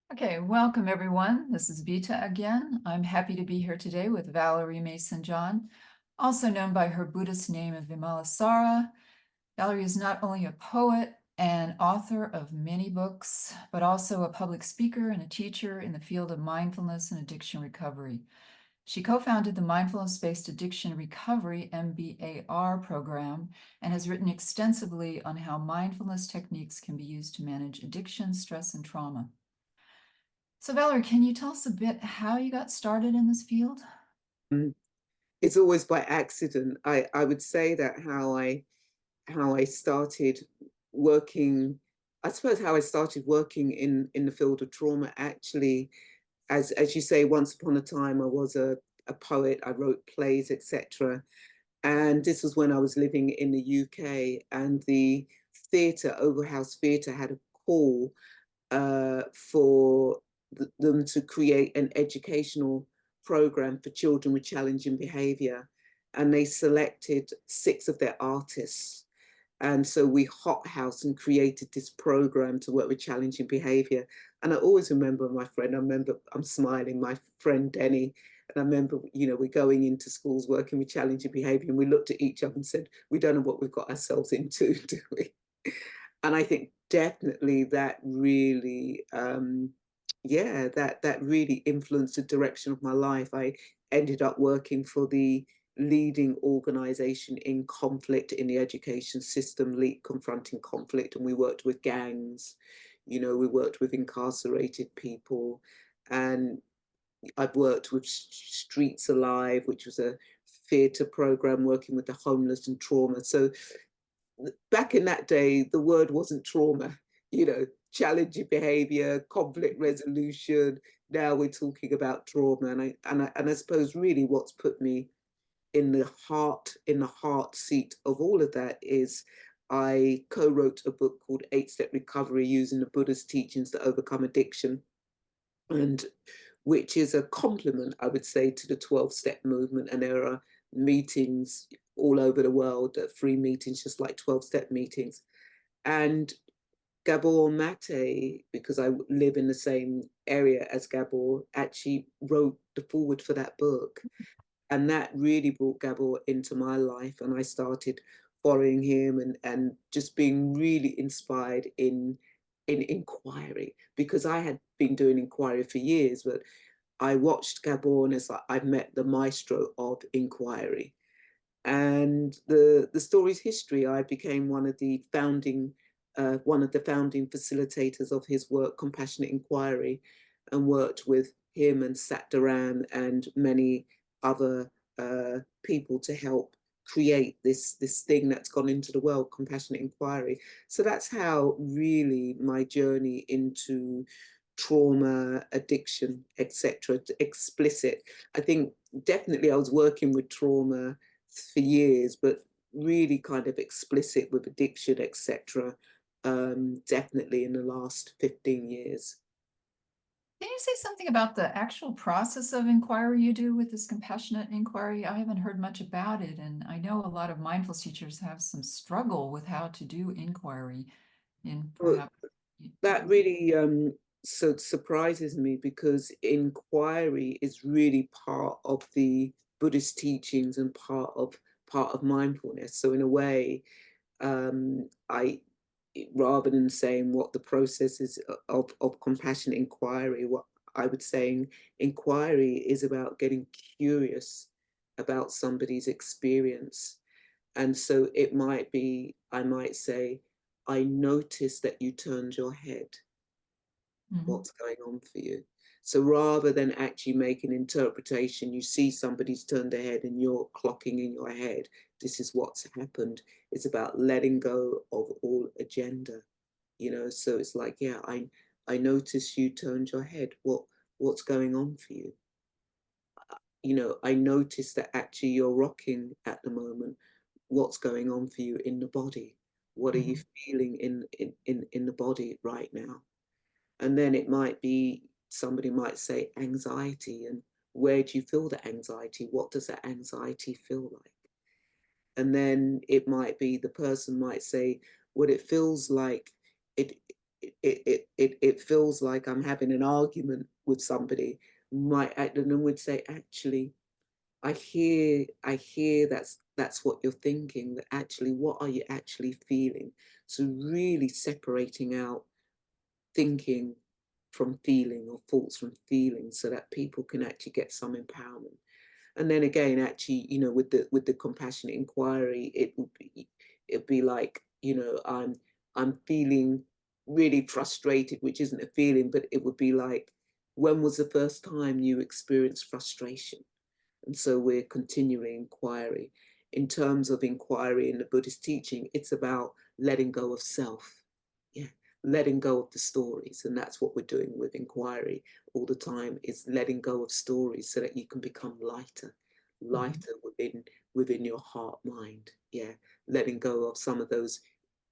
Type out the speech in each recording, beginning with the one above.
Okay, welcome everyone. This is Vita again. I'm happy to be here today with Valerie Mason-John, also known by her Buddhist name of Vimalasara. Valerie is not only a poet and author of many books, but also a public speaker and a teacher in the field of mindfulness and addiction recovery. She co-founded the Mindfulness-Based Addiction Recovery MBAR program and has written extensively on how mindfulness techniques can be used to manage addiction, stress, and trauma. So Valerie, can you tell us a bit how you got started in this field? Mm, It's always by accident. I would say that how I started working, I suppose how I started working in the field of trauma actually, as you say, once upon a time I was a poet, I wrote plays, etc. And this was when I was living in the UK, and the theatre, Overhouse Theatre, had a call for them to create an educational program for children with challenging behavior. And they selected 6 of their artists. And so we hothoused and created this program to work with challenging behavior. And I always remember my friend, I'm smiling, my friend Denny. And I remember, we're going into schools working with challenging behavior, and we looked at each other and said, we don't know what we've got ourselves into, do we? And I think definitely that really, yeah, that really influenced the direction of my life. I ended up working for the leading organization in conflict in the education system, Leap Confronting Conflict, and we worked with gangs, we worked with incarcerated people, and I've worked with Streets Alive, which was a theatre program working with the homeless and trauma. So back in that day, the word wasn't trauma, challenging behavior, conflict resolution. Now we're talking about trauma. And I suppose really what's put me in the heart seat of all of that is I co-wrote a book called 8-Step Recovery using the Buddhist teachings to overcome addiction, and which is a complement, I would say, to the 12-step movement. And there are meetings all over the world, free meetings, just like 12-step meetings. And Gabor Mate, because I live in the same area as Gabor, actually wrote the foreword for that book. And that really brought Gabor into my life. And I started following him and just being really inspired in inquiry, because I had been doing inquiry for years, but I watched Gabor and it's like I've met the maestro of inquiry. And the story's history, I became one of the founding facilitators of his work, Compassionate Inquiry, and worked with him and Sat Duran and many other people to help create this thing that's gone into the world, Compassionate Inquiry. So that's how really my journey into trauma, addiction, etc., explicit. I think definitely I was working with trauma for years, but really kind of explicit with addiction, etc. Definitely in the last 15 years. Can you say something about the actual process of inquiry you do with this compassionate inquiry? I haven't heard much about it, and I know a lot of mindfulness teachers have some struggle with how to do inquiry in Well, perhaps. that really surprises me, because inquiry is really part of the Buddhist teachings and part of mindfulness. So in a way, I rather than saying what the process is of compassionate inquiry, what I would say inquiry is about getting curious about somebody's experience. And so it might be, I might say, I noticed that you turned your head. Mhm. What's going on for you? So rather than actually make an interpretation, you see somebody's turned their head and you're clocking in your head, this is what's happened. It's about letting go of all agenda, So it's like, yeah, I notice you turned your head. What's going on for you? I notice that actually you're rocking at the moment. What's going on for you in the body? What are you Mhm. feeling in the body right now? And then it might be, somebody might say anxiety, and where do you feel the anxiety? What does that anxiety feel like? And then it might be, the person might say, what it feels like, it it feels like I'm having an argument with somebody, might act and then would say, actually, I hear that's what you're thinking, that actually, what are you actually feeling? So really separating out thinking from feeling or thoughts from feeling so that people can actually get some empowerment. And then again, actually, with the compassionate inquiry, it'd be like, I'm feeling really frustrated, which isn't a feeling, but it would be like, when was the first time you experienced frustration? And so we're continuing inquiry. In terms of inquiry in the Buddhist teaching, it's about letting go of self. Yeah, letting go of the stories. And that's what we're doing with inquiry all the time, is letting go of stories so that you can become lighter, Mhm. lighter within your heart mind. Yeah, letting go of some of those,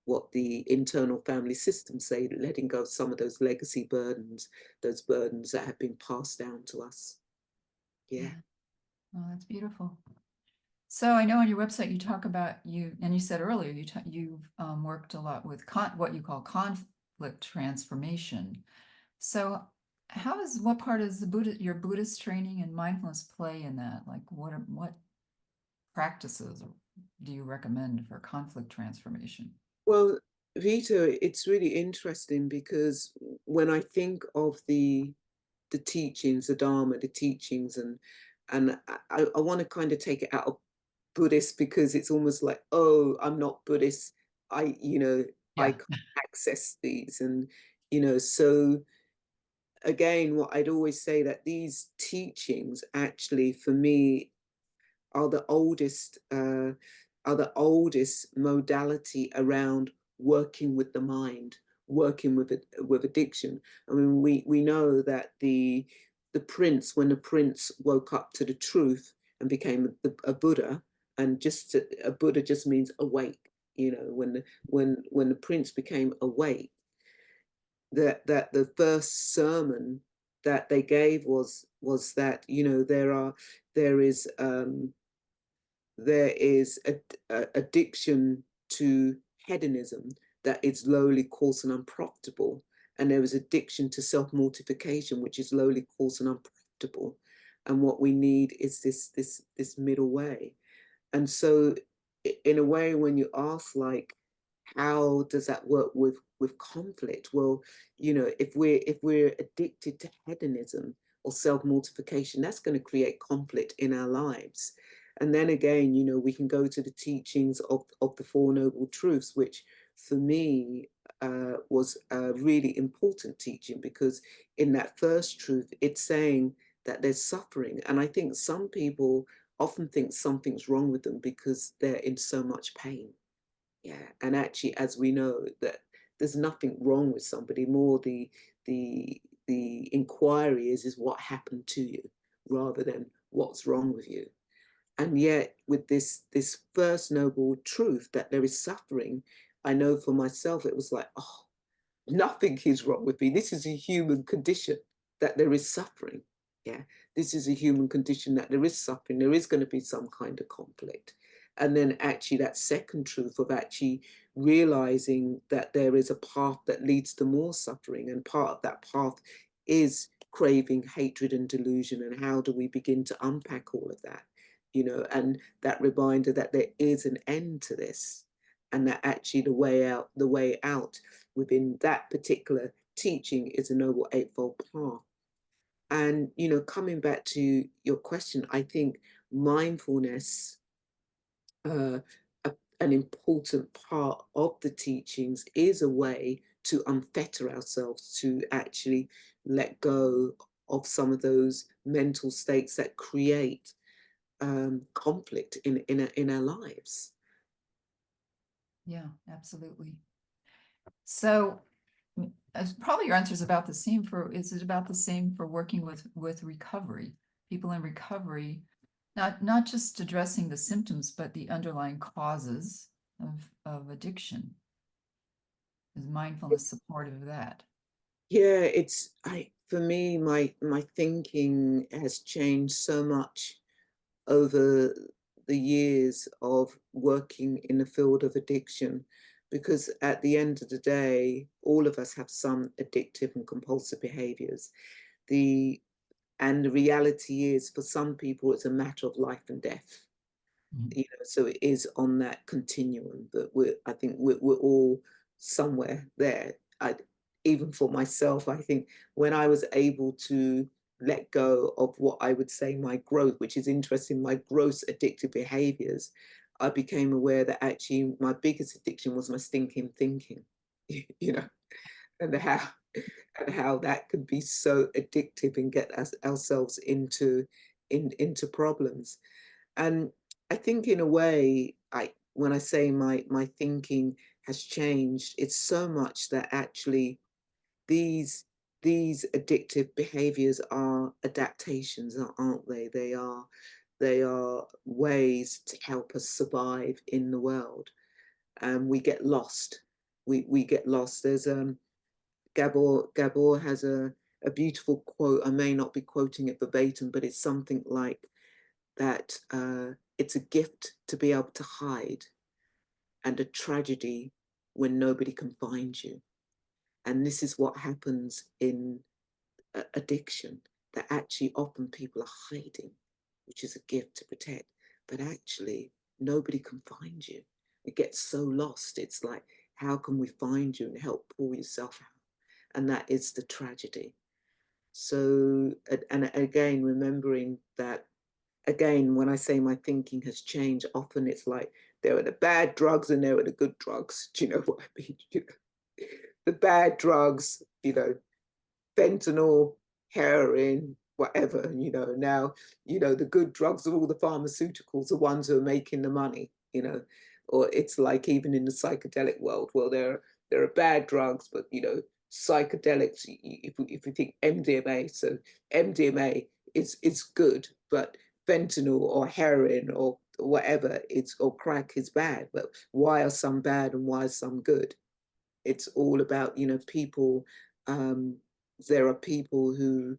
what the internal family systems say, letting go of some of those legacy burdens, those burdens that have been passed down to us. Yeah. Yeah. Oh, that's beautiful. So I know on your website you talk about and you said earlier you've worked a lot with what you call conflict transformation. So what part is your Buddhist training and mindfulness play in that? Like what practices do you recommend for conflict transformation? Well, Vito, it's really interesting because when I think of the teachings, the Dharma, the teachings, and I want to kind of take it out of Buddhist because it's almost like, oh, I'm not Buddhist. I Yeah. can't access these, and so again, what I'd always say, that these teachings actually, for me, are the oldest modality around working with the mind, working with addiction. I mean, we know that the prince, when the prince woke up to the truth and became a Buddha, and a Buddha just means awake. When the prince became awake, that the first sermon that they gave was that, there is there is a addiction to hedonism that is lowly, coarse, and unprofitable. And there is addiction to self-mortification, which is lowly, coarse, and unprofitable. And what we need is this middle way. And so, in a way, when you ask, like, how does that work with conflict? Well, if we're addicted to hedonism or self-mortification, that's going to create conflict in our lives. And then again, we can go to the teachings of the Four Noble Truths, which for me was a really important teaching, because in that first truth, it's saying that there's suffering. And I think some people often think something's wrong with them because they're in so much pain. Yeah. And actually, as we know, that there's nothing wrong with somebody. More the inquiry is what happened to you, rather than what's wrong with you. And yet, with this first noble truth that there is suffering, I know for myself, it was like, oh, nothing is wrong with me. This is a human condition, that there is suffering. Yeah, this is a human condition, that there is suffering. There is going to be some kind of conflict. And then actually that second truth of actually realizing that there is a path that leads to more suffering. And part of that path is craving, hatred, and delusion. And how do we begin to unpack all of that? And that reminder that there is an end to this, and that actually the way out within that particular teaching is a noble eightfold path. And coming back to your question, I think mindfulness, uh, an important part of the teachings, is a way to unfetter ourselves, to actually let go of some of those mental states that create conflict in our lives. Yeah, absolutely. So as probably your answer is about the same is it about the same for working with recovery, people in recovery, not just addressing the symptoms, but the underlying causes of addiction? Is mindfulness supportive of that? Yeah, for me, my thinking has changed so much over the years of working in the field of addiction. because at the end of the day, all of us have some addictive and compulsive behaviors. The and the reality is, for some people, it's a matter of life and death. Mhm. So it is on that continuum, but I think we're all somewhere there. Even for myself, I think when I was able to let go of what I would say my growth, which is interesting, my gross addictive behaviors, I became aware that actually my biggest addiction was my stinking thinking, you know, and how that could be so addictive and get ourselves into problems. And I think in a way, when I say my thinking has changed, it's so much that actually these these addictive behaviors are adaptations, aren't they? They are ways to help us survive in the world. And we get lost. We get lost. There's Gabor has a beautiful quote. I may not be quoting it verbatim, but it's something like that it's a gift to be able to hide and a tragedy when nobody can find you. And this is what happens in addiction, that actually often people are hiding, which is a gift to protect, but actually nobody can find you. It gets so lost. It's like, how can we find you and help pull yourself out? And that is the tragedy. So, and again, remembering that, again, when I say my thinking has changed, often it's like there are the bad drugs and there are the good drugs. Do you know what I mean? The bad drugs, fentanyl, heroin, whatever, now, the good drugs are all the pharmaceuticals, the ones who are making the money. Or it's like even in the psychedelic world, well, there are bad drugs, but psychedelics, if we think MDMA, so MDMA is good, but fentanyl or heroin or whatever, or crack is bad. But why are some bad and why are some good? It's all about, people. um, there are people who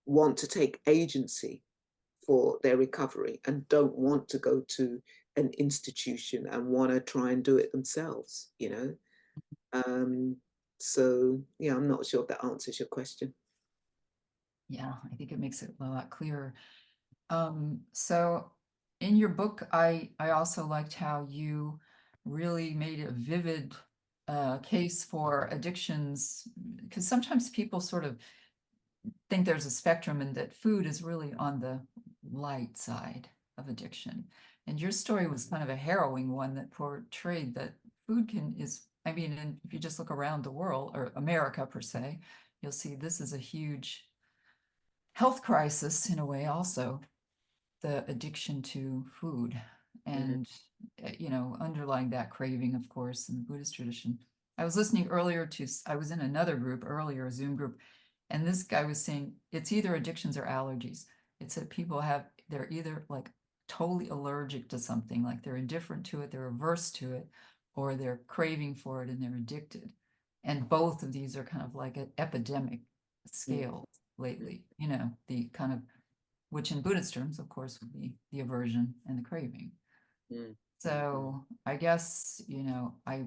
want to take agency for their recovery and don't want to go to an institution and want to try and do it themselves. Um, so, yeah, I'm not sure if that answers your question. Yeah, I think it makes it a lot clearer. So in your book, I also liked how you really made a vivid case for addictions, because sometimes people sort of think there's a spectrum and that food is really on the light side of addiction. And your story was kind of a harrowing one that portrayed that food I mean, and if you just look around the world or America per se, you'll see this is a huge health crisis in a way also, the addiction to food Mm, and underlying that craving, of course, in the Buddhist tradition. I was listening earlier I was in another group earlier, a Zoom group, and this guy was saying it's either addictions or allergies. It's that they're either like totally allergic to something, like they're indifferent to it, they're averse to it, or they're craving for it and they're addicted. And both of these are kind of like an epidemic mm, scale lately, the kind of, which in Buddhist terms, of course, would be the aversion and the craving. mm. So I guess, I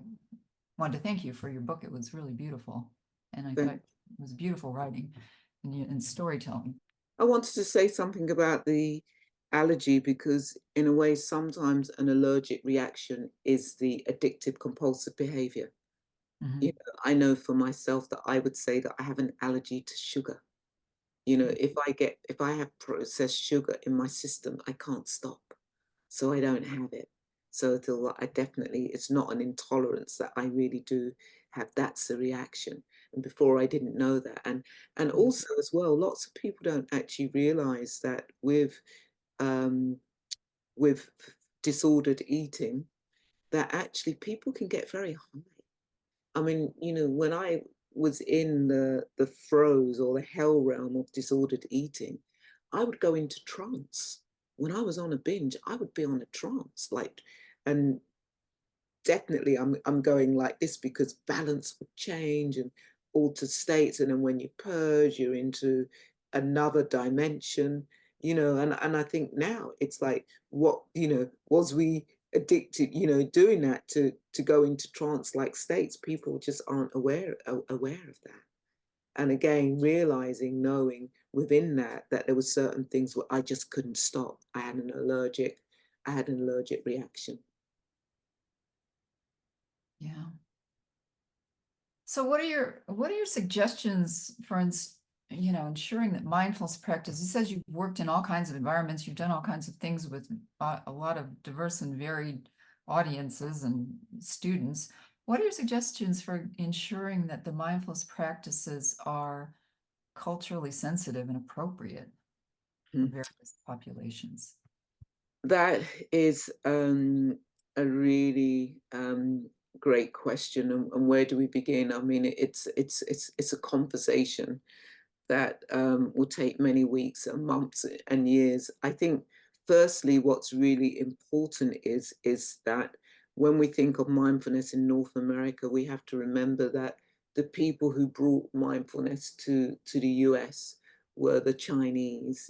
wanted to thank you for your book. It was really beautiful. And I thought Thank it was beautiful writing and storytelling. I wanted to say something about the allergy because, in a way, sometimes an allergic reaction is the addictive compulsive behavior. Mhm. I know for myself that I would say that I have an allergy to sugar. If I have processed sugar in my system, I can't stop. So I don't have it. So I definitely, it's not an intolerance that I really do have. That's the reaction. And before I didn't know that. And Yeah. also as well, lots of people don't actually realize that um, with disordered eating, that actually people can get very high. I mean, when I was in the throes or the hell realm of disordered eating, I would go into trance. When I was on a binge, I would be on a trance, like, and definitely I'm going like this because balance would change and altered states, and then when you purge, you're into another dimension. And I think now it's like, what was we addicted, doing that to go into trance-like states. People just aren't aware of that. And again, realizing, knowing within that there were certain things where I just couldn't stop. I had an allergic reaction. Yeah. So what are your suggestions for ensuring that mindfulness practice? It says you've worked in all kinds of environments, you've done all kinds of things with a lot of diverse and varied audiences and students. What are your suggestions for ensuring that the mindfulness practices are culturally sensitive and appropriate for Mhm. various populations? That is a really great question, and where do we begin? I mean, it's a conversation that will take many weeks and months and years. I think, firstly, what's really important is that when we think of mindfulness in North America, we have to remember that the people who brought mindfulness to the US were the Chinese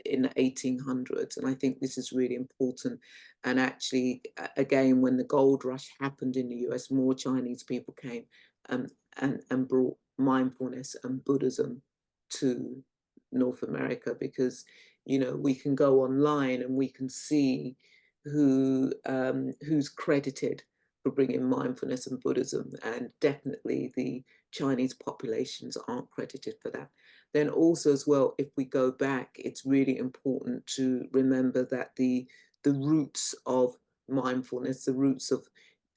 in the 1800s. And I think this is really important. And actually, again, when the gold rush happened in the US, more Chinese people came um, and brought mindfulness and Buddhism to North America, because we can go online and we can see who's credited for bringing mindfulness and Buddhism, and definitely the Chinese populations aren't credited for that. Then also as well, if we go back, it's really important to remember that the roots of mindfulness, the roots of,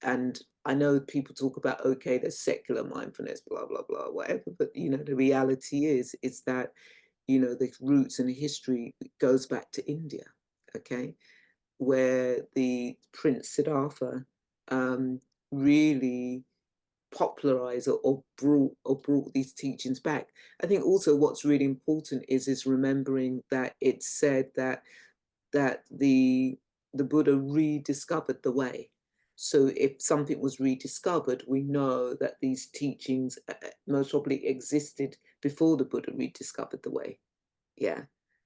and I know people talk about, okay, there's secular mindfulness, blah, blah, blah, whatever, but the reality is that, the roots and the history goes back to India, okay, where the Prince Siddhartha um, really popularized or brought these teachings back. I think also what's really important is remembering that it's said that the Buddha rediscovered the way. So if something was rediscovered, we know that these teachings most probably existed before the Buddha rediscovered the way. Yeah.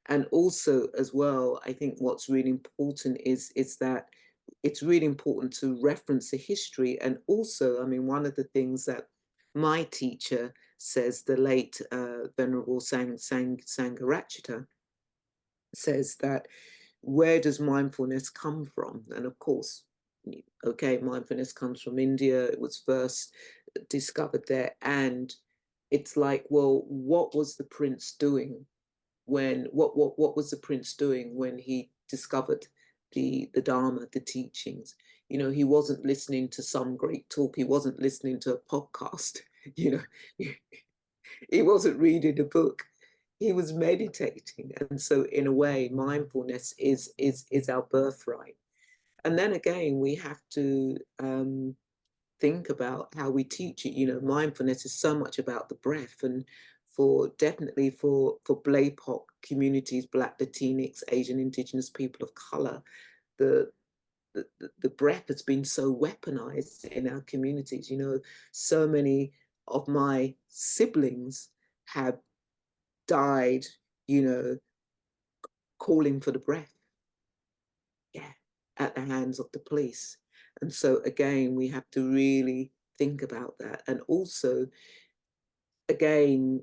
And also as well, I think what's really important is that it's really important to reference the history. And also, I mean, one of the things that my teacher says, the late Venerable Sangharakshita, says that, where does mindfulness come from? And of course, okay, mindfulness comes from India. It was first discovered there. And it's like, well, what was the prince doing when, what was the prince doing when he discovered the Dharma, the teachings? He wasn't listening to some great talk. He wasn't listening to a podcast. You know, he wasn't reading a book. He was meditating. And so in a way, mindfulness is our birthright. And then again, we have to think about how we teach it. Mindfulness is so much about the breath. And definitely for BLAPOC communities, Black, Latinx, Asian, Indigenous people of color, the the breath has been so weaponized in our communities. So many of my siblings have died, you know, calling for the breath, yeah, at the hands of the police. And so again, we have to really think about that. And also, again,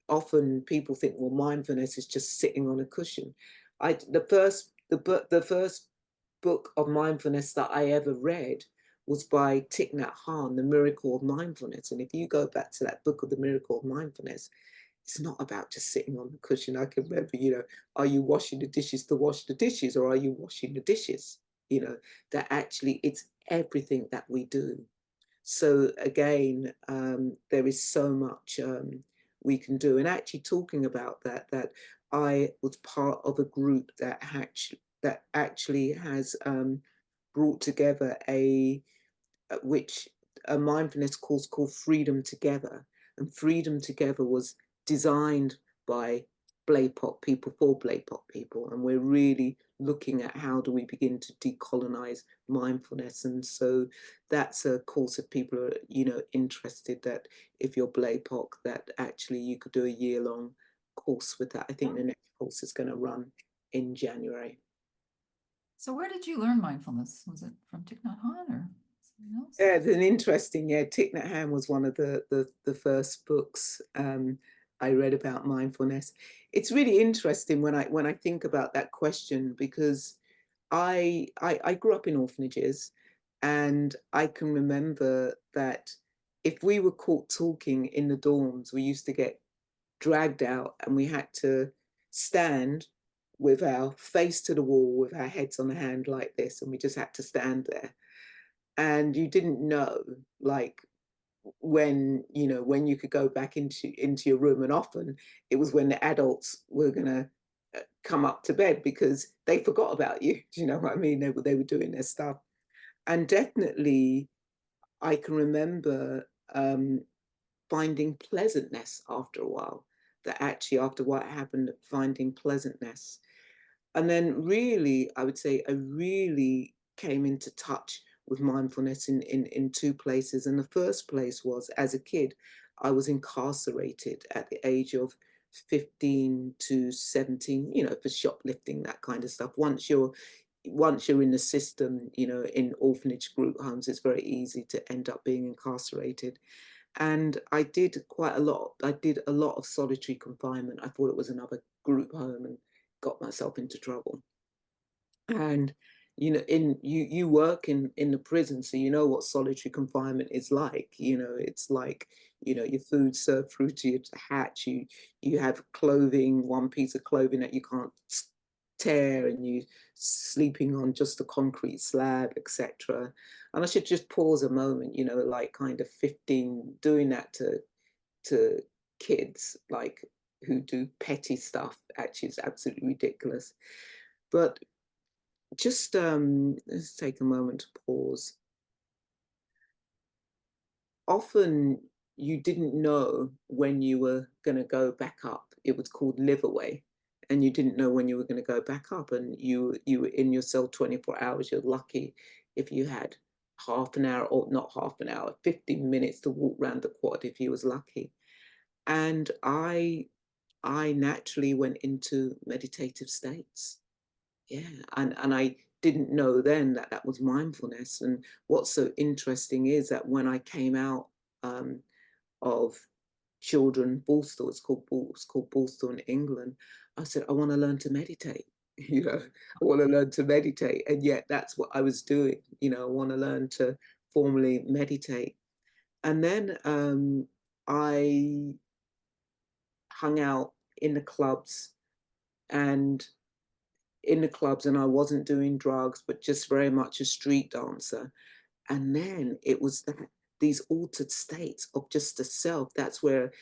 often people think, well, mindfulness is just sitting on a cushion. The first book of mindfulness that I ever read was by Thich Nhat Hanh, The Miracle of Mindfulness. And if you go back to that book of The Miracle of Mindfulness, it's not about just sitting on the cushion. I can remember, are you washing the dishes to wash the dishes, or are you washing the dishes? That actually it's everything that we do. So again, there is so much we can do. And actually talking about that I was part of a group that actually has brought together which a mindfulness course called Freedom Together. And Freedom Together was designed by BLAPOC people for BLAPOC people. And we're really looking at how do we begin to decolonize mindfulness. And so that's a course if people are, interested, that if you're BLAPOC, that actually you could do a year-long course with that. I think the next course is going to run in January. So where did you learn mindfulness? Was it from Thich Nhat Hanh or something else? Yeah, it's an interesting, yeah, Thich Nhat Hanh was one of the first books I read about mindfulness. It's really interesting when I think about that question because I grew up in orphanages, and I can remember that if we were caught talking in the dorms, we used to get dragged out and we had to stand with our face to the wall with our heads on the hand like this, and we just had to stand there. And you didn't know, like, when you could go back into your room, and often it was when the adults were gonna come up to bed because they forgot about you. Do you know what I mean? They were doing their stuff. And definitely I can remember finding pleasantness after a while, that actually after what happened, finding pleasantness. And then really, I would say I really came into touch with mindfulness in two places. And the first place was as a kid, I was incarcerated at the age of 15 to 17, for shoplifting, that kind of stuff. Once you're in the system, in orphanage group homes, it's very easy to end up being incarcerated. And I did quite a lot. I did a lot of solitary confinement. I thought it was another group home and got myself into trouble. And in you work in the prison, so you know what solitary confinement is like. It's like, your food served through to your hatch. You have clothing, one piece of clothing that you can't tear, and you sleeping on just a concrete slab, etc. And I should just pause a moment, like kind of 15, doing that to kids, like, who do petty stuff, actually is absolutely ridiculous. But just let's take a moment to pause. Often you didn't know when you were going to go back up. It was called live away, and you didn't know when you were going to go back up, and you were in your cell 24 hours. You're lucky if you had half an hour, or not half an hour, 15 minutes to walk around the quad if you was lucky. And I naturally went into meditative states. Yeah, and I didn't know then that that was mindfulness. And what's so interesting is that when I came out um, of children Borstal, it's called Borstal in England, I said I want to learn to meditate. I want to learn to meditate, and yet that's what I was doing. I want to learn to formally meditate. And then I hung out in the clubs and and I wasn't doing drugs, but just very much a street dancer. And then it was that these altered states of just the self. That's where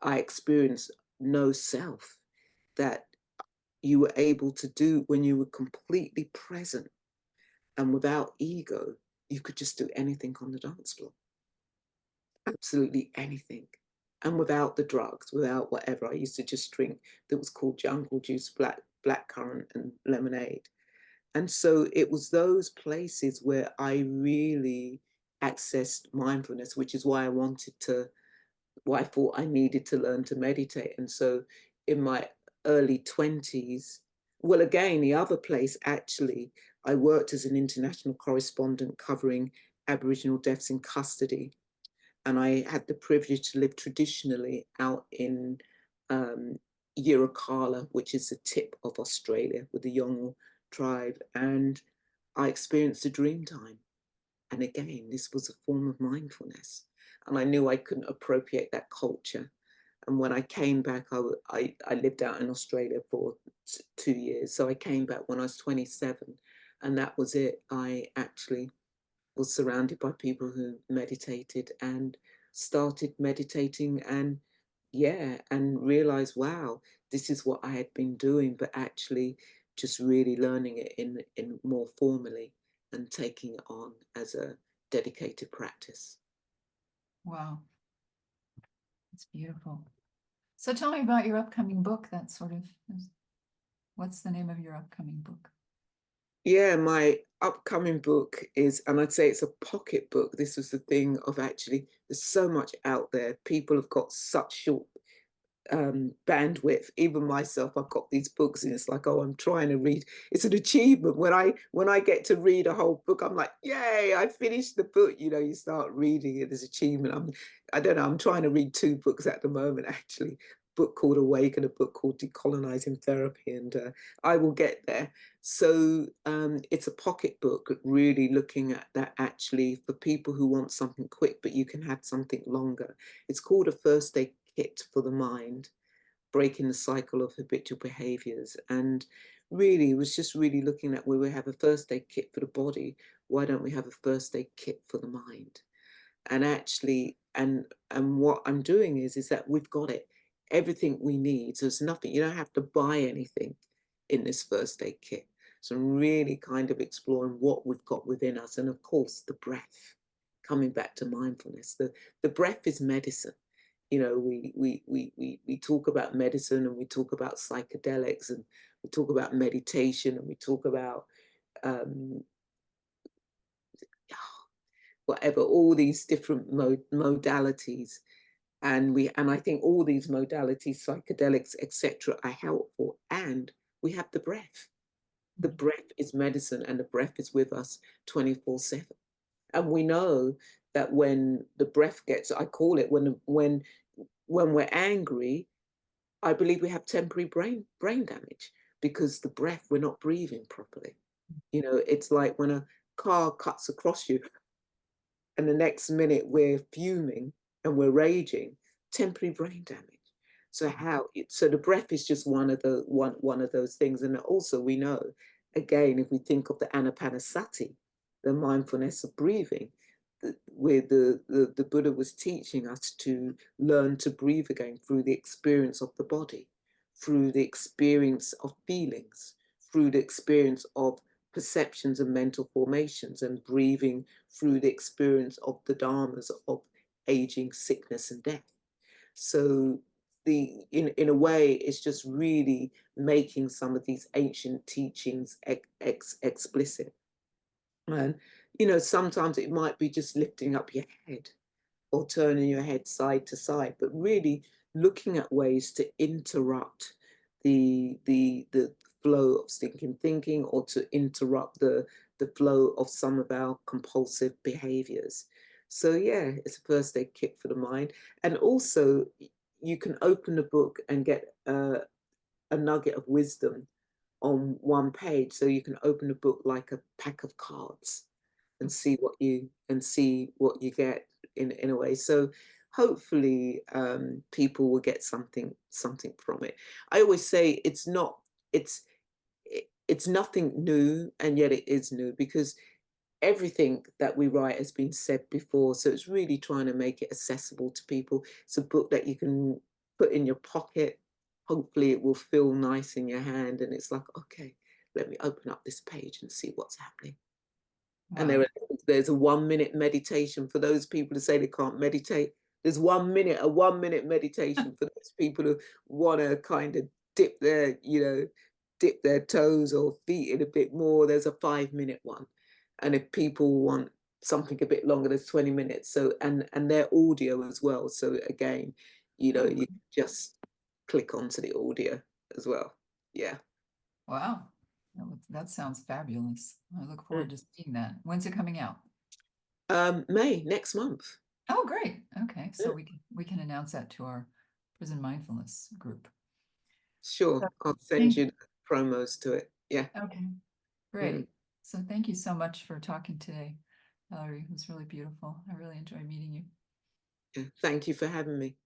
I experienced no self, that you were able to do when you were completely present and without ego. You could just do anything on the dance floor, absolutely anything. And without the drugs, without whatever. I used to just drink that was called jungle juice, black currant and lemonade. And so it was those places where I really accessed mindfulness, which is why I thought I needed to learn to meditate. And so in my early 20s, well, again, the other place, actually, I worked as an international correspondent covering Aboriginal deaths in custody. And I had the privilege to live traditionally out in um, Yirrkala, which is the tip of Australia with the Yolngu tribe. And I experienced a dream time. And again, this was a form of mindfulness. And I knew I couldn't appropriate that culture. And when I came back, I lived out in Australia for 2 years. So I came back when I was 27. And that was it. I actually was surrounded by people who meditated and started meditating, and yeah, and realized, wow, this is what I had been doing, but actually just really learning it in more formally and taking it on as a dedicated practice. Wow, it's beautiful. So tell me about your upcoming book. That sort of, what's the name of your upcoming book? Yeah, my upcoming book is, and I'd say it's a pocket book. This was the thing of, actually, there's so much out there. People have got such short bandwidth. Even myself, I've got these books, and it's like, oh, I'm trying to read. It's an achievement when I get to read a whole book. I'm like, yay! I finished the book. You know, you start reading it as achievement. I don't know. I'm trying to read two books at the moment, actually. A book called Awake and a book called Decolonizing Therapy, and I will get there. So it's a pocket book, really looking at that actually for people who want something quick, but you can have something longer. It's called a first aid kit for the mind, breaking the cycle of habitual behaviors. And really, it was just really looking at where we have a first aid kit for the body. Why don't we have a first aid kit for the mind? And actually, and what I'm doing is that we've got it, everything we need. So it's nothing, you don't have to buy anything in this first aid kit. So I'm really kind of exploring what we've got within us. And of course, the breath, coming back to mindfulness. The breath is medicine. You know, we talk about medicine, and we talk about psychedelics, and we talk about meditation, and we talk about um, whatever, all these different modalities. And I think all these modalities, psychedelics, etc., are helpful. And we have the breath. The Mhm. breath is medicine, and the breath is with us 24/7. And we know that when the breath gets, I call it, when we're angry, I believe we have temporary brain damage, because the breath, we're not breathing properly. You know, it's like when a car cuts across you, and the next minute we're fuming and we're raging, temporary brain damage. So so the breath is just one of those things. And also we know, again, if we think of the anapanasati, the mindfulness of breathing, where the Buddha was teaching us to learn to breathe again through the experience of the body, through the experience of feelings, through the experience of perceptions and mental formations, and breathing through the experience of the dharmas of aging, sickness, and death. So in a way, it's just really making some of these ancient teachings explicit. And sometimes it might be just lifting up your head, or turning your head side to side, but really looking at ways to interrupt the flow of stinking thinking, or to interrupt the flow of some of our compulsive behaviors. So yeah, it's a first aid kit for the mind. And also, you can open the book and get a nugget of wisdom on one page. So you can open a book like a pack of cards, and see what you get in a way. So hopefully, people will get something from it. I always say it's it's nothing new, and yet it is new, because everything that we write has been said before. So it's really trying to make it accessible to people. It's a book that you can put in your pocket. Hopefully it will feel nice in your hand, and it's like, okay, let me open up this page and see what's happening. And Wow. there's a 1 minute meditation for those people who say they can't meditate. There's a 1 minute meditation for those people who want to kind of dip their toes or feet in a bit more. There's a 5 minute one. And if people want something a bit longer, there's 20 minutes. So, and they're audio as well. So again, Oh, you just click onto the audio as well. Yeah. wow. That sounds fabulous. I look forward to seeing that. When's it coming out? May next month. Oh, great. Okay, so Yeah. we can announce that to our prison mindfulness group. Sure, So I'll send thank you the promos to it. Yeah. Okay, Mm. great. So thank you so much for talking today, Valerie. It was really beautiful. I really enjoyed meeting you. Yeah. Thank you for having me.